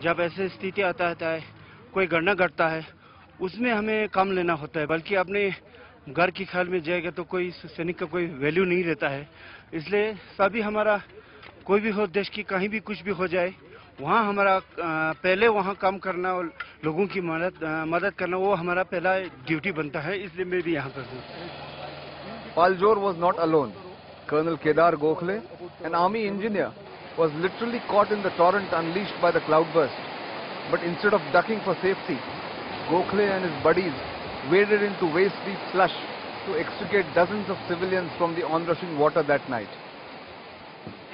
जब ऐसे स्थिति आता है, कोई घटना घटता है, उसमें हमें काम लेना होता है, बल्कि अपने घर की ख्याल में जाएगा तो कोई सैनिक का कोई वैल्यू नहीं रहता है। इसलिए सभी हमारा कोई भी हो, देश की कहीं भी कुछ भी हो जाए, वहाँ हमारा पहले वहाँ काम करना और लोगों की मदद करना वो हमारा पहला ड्यूटी बनता है। इसलिए मैं भी यहाँ पर हूँ। Paljor was not alone. Colonel Kedar Gokhale, an army engineer, was literally caught in the torrent unleashed by the cloudburst. But instead of ducking for safety, Gokhale and his buddies waded into waist-deep slush to extricate dozens of civilians from the onrushing water that night.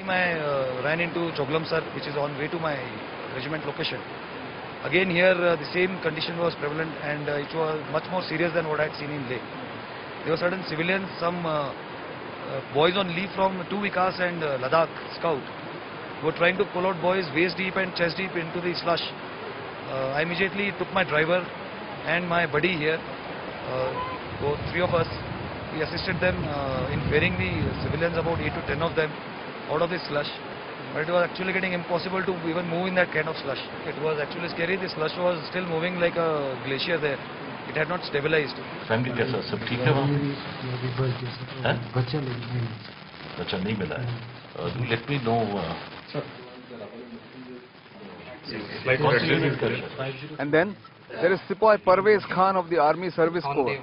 I ran into Choglam sir, which is on way to my regiment location. Again here the same condition was prevalent, and it was much more serious than what I had seen in Leh. There were certain civilians, some boys on leave from 2 Vikas and Ladakh Scout, who were trying to pull out boys waist deep and chest deep into the slush. I immediately took my driver and my buddy here, both 3 of us. We assisted them in ferrying the civilians, about 8 to 10 of them, out of the slush. But it was actually getting impossible to even move in that kind of slush. It was actually scary. The slush was still moving like a glacier there. It had not stabilized. Family कैसा, सब ठीक है वहाँ? बच्चा नहीं मिला है। Do let me know. And then there is Sipoy Parvez Khan of the Army Service Corps,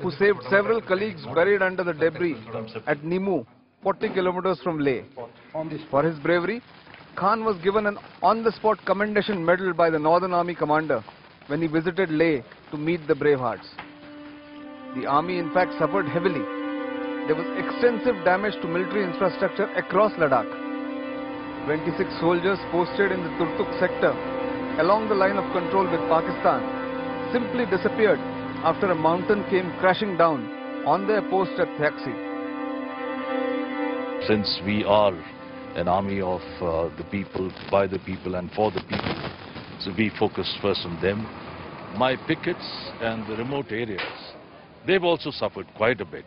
who saved several colleagues buried under the debris at Nimu, 40 kilometers from Leh. For his bravery, Khan was given an on-the-spot commendation medal by the Northern Army commander when he visited Leh to meet the Bravehearts. The army in fact suffered heavily. There was extensive damage to military infrastructure across Ladakh. 26 soldiers posted in the Turtuk sector along the line of control with Pakistan simply disappeared after a mountain came crashing down on their post at Thaksi. Since we are an army of the people, by the people and for the people, so we focus first on them. My pickets and the remote areas, they've also suffered quite a bit.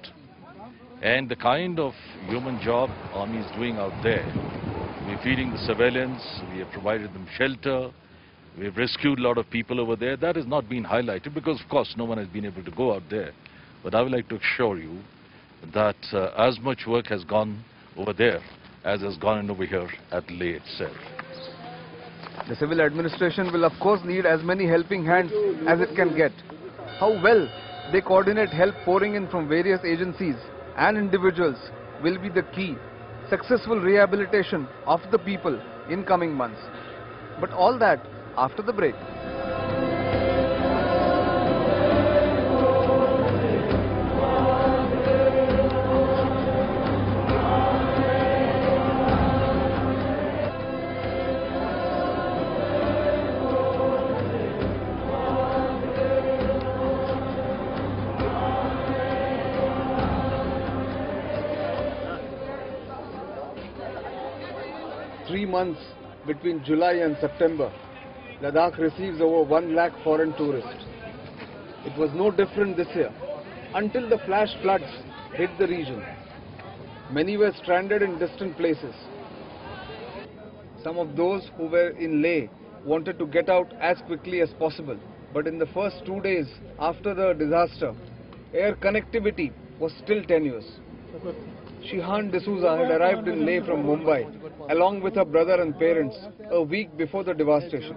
And the kind of human job army is doing out there, we're feeding the civilians, we have provided them shelter, we've rescued a lot of people over there. That has not been highlighted because of course no one has been able to go out there. But I would like to assure you that as much work has gone over there as has gone in over here at Leh itself. The civil administration will of course need as many helping hands as it can get. How well they coordinate help pouring in from various agencies and individuals will be the key successful rehabilitation of the people in coming months. But all that after the break. 3 months between July and September, Ladakh receives over 1 lakh foreign tourists. It was no different this year, until the flash floods hit the region. Many were stranded in distant places. Some of those who were in Leh wanted to get out as quickly as possible, but in the first 2 days after the disaster, air connectivity was still tenuous. Shihan D'Souza had arrived in Leh from Mumbai, along with her brother and parents, a week before the devastation.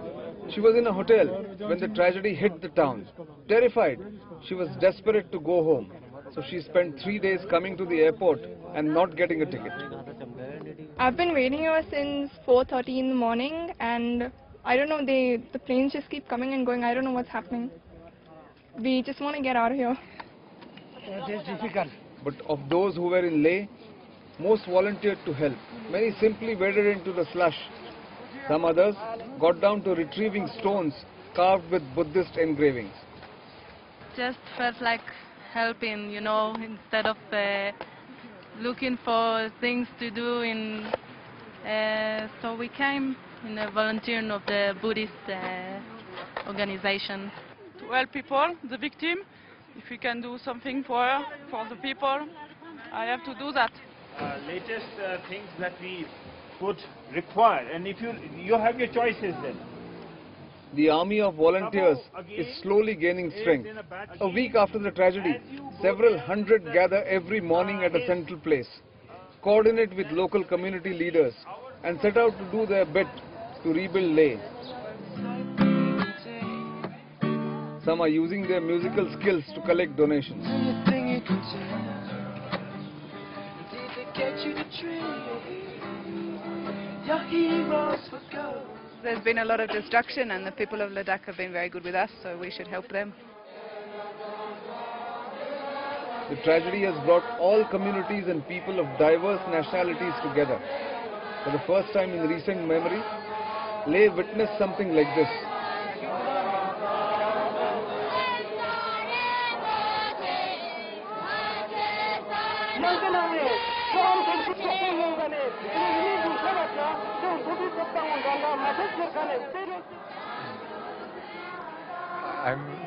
She was in a hotel when the tragedy hit the town. Terrified, she was desperate to go home. So she spent 3 days coming to the airport and not getting a ticket. I've been waiting here since 4:30 in the morning, and I don't know, the planes just keep coming and going. I don't know what's happening. We just want to get out of here. It's difficult. But of those who were in Leh, most volunteered to help. Many simply waded into the slush. Some others got down to retrieving stones carved with Buddhist engravings. Just felt like helping, you know, instead of looking for things to do. So we came in a volunteering of the Buddhist organization. To help people, the victim, if we can do something for the people, I have to do that. Latest things that we could require, and if you have your choices then. The army of volunteers is slowly gaining strength. A week after the tragedy, several hundred gather every morning at a central place, coordinate with local community leaders, and set out to do their bit to rebuild Leh. Some are using their musical skills to collect donations. There's been a lot of destruction and the people of Ladakh have been very good with us, so we should help them. The tragedy has brought all communities and people of diverse nationalities together. For the first time in recent memory, Leh witnessed something like this.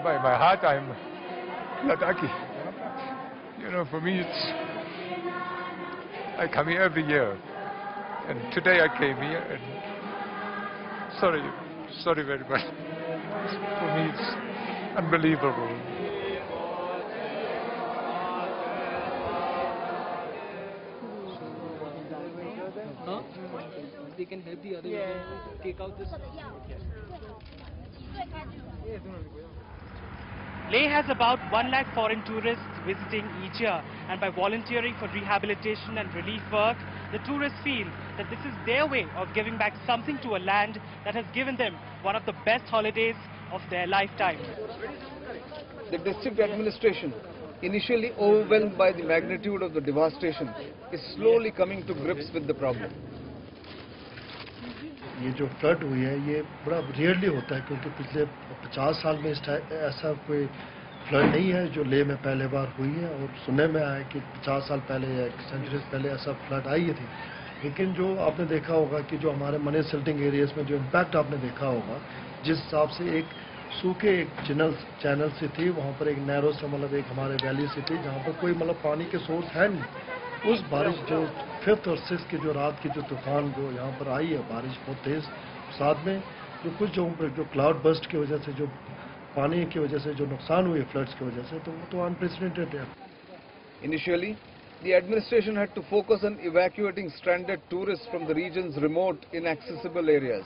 By my heart, I'm Ladakhi. You know, for me, I come here every year, and today I came here, and sorry very much. For me, it's unbelievable. They can help the other to take out this. Leh has about 1 lakh foreign tourists visiting each year, and by volunteering for rehabilitation and relief work, the tourists feel that this is their way of giving back something to a land that has given them one of the best holidays of their lifetime. The district administration, initially overwhelmed by the magnitude of the devastation, is slowly coming to grips with the problem. ये जो flood हुई है ये बड़ा rarely होता है, क्योंकि पिछले 50 साल में ऐसा कोई फ्लड नहीं है जो लेह में पहले बार हुई है। और सुनने में आया कि 50 साल पहले या सेंचुरीज पहले ऐसा फ्लड आई थी। लेकिन जो आपने देखा होगा कि जो हमारे मनी सिल्टिंग एरियाज में जो इम्पैक्ट आपने देखा होगा, जिस हिसाब से एक सूखे एक चैनल से थी, वहाँ पर एक नैरो से मतलब एक हमारे वैली से थी जहाँ पर कोई मतलब पानी के सोर्स है नहीं। उस बारिश जो 5th और 6th की जो रात की जो तूफान जो यहाँ पर आई है, बारिश बहुत तेज, साथ में जो कुछ जो क्लाउड बर्स्ट की वजह से जो पानी की वजह से जो नुकसान हुए फ्लड्स की वजह से, तो वो तो अनप्रेसिडेंटेड है। Initially, the administration had to focus on evacuating stranded tourists from the region's remote, inaccessible areas.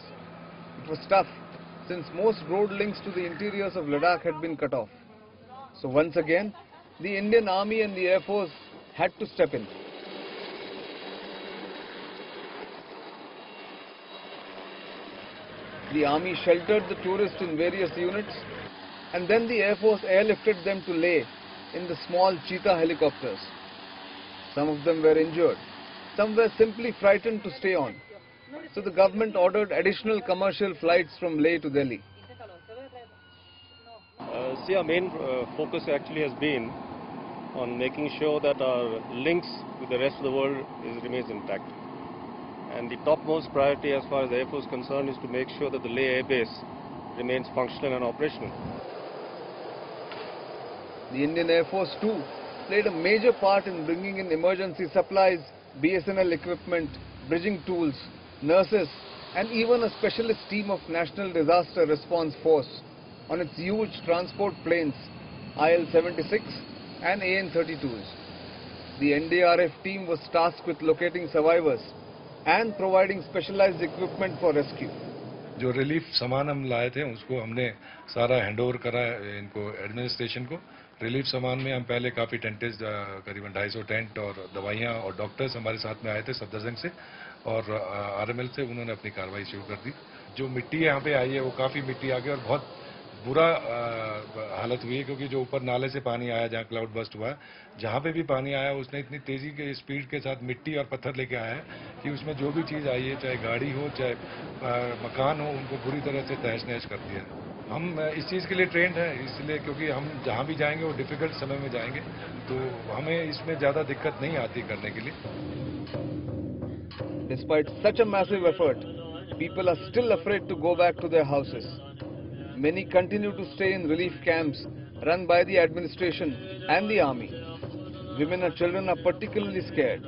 It was tough, since most road links to the interiors of Ladakh had been cut off. So once again, the Indian Army and the Air Force had to step in. The army sheltered the tourists in various units, and then the Air Force airlifted them to Leh in the small Cheetah helicopters. Some of them were injured, some were simply frightened to stay on. So the government ordered additional commercial flights from Leh to Delhi. See, our main focus actually has been on making sure that our links with the rest of the world remains intact. And the topmost priority as far as the Air Force is concerned is to make sure that the Leh Air Base remains functional and operational. The Indian Air Force too played a major part in bringing in emergency supplies, BSNL equipment, bridging tools, nurses, and even a specialist team of National Disaster Response Force on its huge transport planes, IL-76 and AN-32s. The NDRF team was tasked with locating survivors and providing specialized equipment for rescue. जो relief सामान हम लाए थे उसको हमने सारा handover करा इनको एडमिनिस्ट्रेशन को। रिलीफ सामान में हम पहले काफ़ी टेंटेज करीबन 250 टेंट और दवाइयाँ और डॉक्टर्स हमारे साथ में आए थे सफदरजंग से और आरएमएल से, उन्होंने अपनी कार्रवाई शुरू कर दी। जो मिट्टी यहाँ पे आई है वो काफ़ी मिट्टी आ गई और बहुत बुरा हालत हुई है, क्योंकि जो ऊपर नाले से पानी आया जहाँ क्लाउड बस्ट हुआ, जहाँ पे भी पानी आया उसने इतनी तेज़ी के स्पीड के साथ मिट्टी और पत्थर लेके आया है कि उसमें जो भी चीज़ आई है, चाहे गाड़ी हो चाहे मकान हो, उनको बुरी तरह से तहस नहस कर दिया। हम इस चीज़ के लिए ट्रेंड हैं, इसलिए क्योंकि हम जहाँ भी जाएंगे वो डिफ़िकल्ट समय में जाएंगे, तो हमें इसमें ज़्यादा दिक्कत नहीं आती करने के लिए। Despite such a massive effort, people are still afraid to go back to their houses. Many continue to stay in relief camps run by the administration and the army. Women and children are particularly scared.